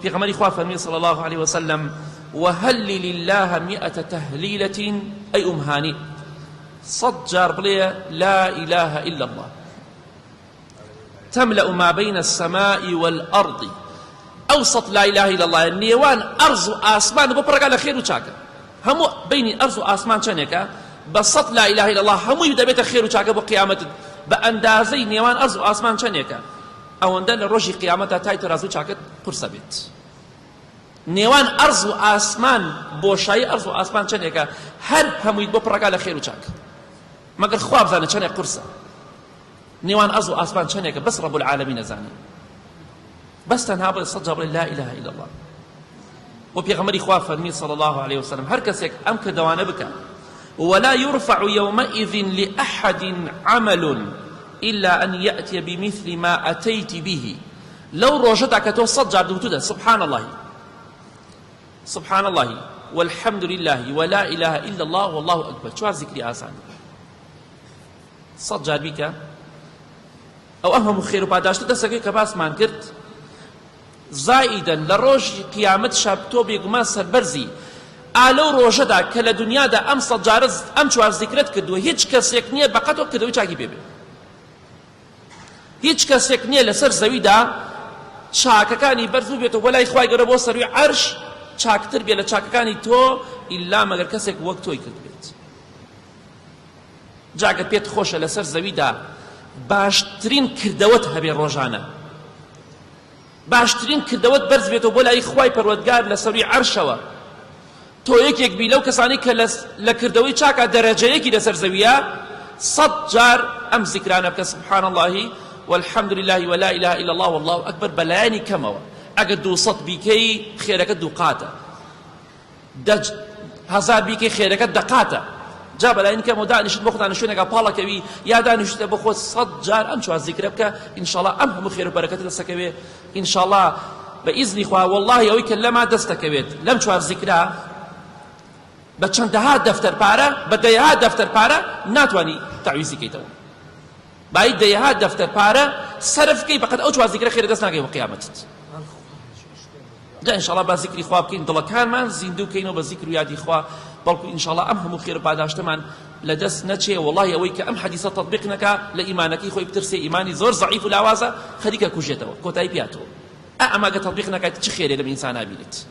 پێغەمبەری خوا فەرمی صلی الله عليه وسلم وهل لله 100 تهليلة أي أمهاني صجر بلي لا إله إلا الله تملأ ما بين السماء والأرض أوسط لا إله إلا الله نيوان أرض وآسمان ببرق على خير وشاكا همو بين أرض وآسمان شانيكا بسط لا إله إلا الله همو يبدأ بيت خير وشاكا بقيامة بأندازي نيوان أرض وآسمان شانيكا أو أندل روشي قيامتها تايت رازو شاكا قرصة بيت نێوان ئەرز و ئاسمان بۆشایی ئەرز و ئاسمان چەندێکە هەر هەمووی بۆ پڕەکە لە خێر و چاک مەگەر خوا بزانە چەندێک قورسە نێوان ئەرز و ئاسمان چەندێکە بەس ڕەب العالەمین ئەزانێ بەس تەنها بڵێ سەد جار بڵێ لا إله إلا الله و پێغەمبەری خوا فەرمی صلی الله عليه وسلم هەر کەسێک ئەم کردەوانە بکە ولا يرفع يومئذ لأحد عمل إلا أن يأتي بمثل ما أتيت به لو ڕۆژەدا کە تۆ سەد جار دوتوودە سبحان الله سبحان الله والحمد لله ولا إله إلا الله والله أكبر چوار ذكري آسان صد جار بيك أو أهم خير وباداشت دسكي كباس مان كرت زائدا لروج قيامة شابتو بيقما سربرزي آلو روجدا كلا دنيا دا أم صد جارز أم چوار ذكرت كدو هيج كسيك نية بقاتو كدو چاكي بيبي هيج كسيك نية لسر زوي دا چاككاني برزو بيتو ولا إخوائي قربو سروي عرش چاکتر بێ لە چاکەکانی تۆ ئیلا مەگەر کەسێک وەک تۆی کرد بێت جاگەر پێت خۆشە لەسەر زەویدا باشترین کردەوەت هەبێ ڕۆژانە باشترین کردەوەت بەرز بێتەوە بۆ لای خوای پەروەردگار لە سەروی عەرشەوە تۆ یەکێک بی لەو کەسانی کە لە کردەوەی چاکە دەرەجەیەکی لەسەر زەویە سەد جار ئەم زیکرانە بکە سبحان الله والحمد لله ولا إله إلا الله والله أكبر بەلایانی کەمەوە ئەگەر 200 بیکەی خێرەکە دووقاتە 10,000 بیکەی خێرەکە دەقاتە جا بەلایەن کەمەوە دانیشت بۆ خۆتان لە شوێنێکە پاڵەکەوی یا دانیشتە بۆ خۆت 100 جار ئەم چوار زیکرە بکە ئینشاڵڵا ئەم هەموو خێر و بەرەکەتت دەستەکەوێ ئینشاڵڵا بەئیزنی خوا وەڵڵاهی ئەوەی کە لەما دەستەکەوێت لەم چوار زیکرا بە چەندەها دەفتەر پارە بە دەیەها دەفتەر پارە ناتوانی تەعویزی کەیتەوە بای دەیەها دەفتەر پارە سەرف بکەی فقط ئەو چوار زیکرە خێرە دەست ناکەی بۆ قیامەتت جا إنشاءالله با ذكري خواب كين دلكان من زندو كينو بذكر يادي خوا بلكو إن شاء الله أمهم خير بعداشت من لدس نتشي والله أويك أم حديثة تطبيقنك لإيمانك خوي بترسي إيماني زور ضعيف العوازة خليك كوجته كوتاي بياتو أما تطبيقنك تشخير لما إنسان أبيلت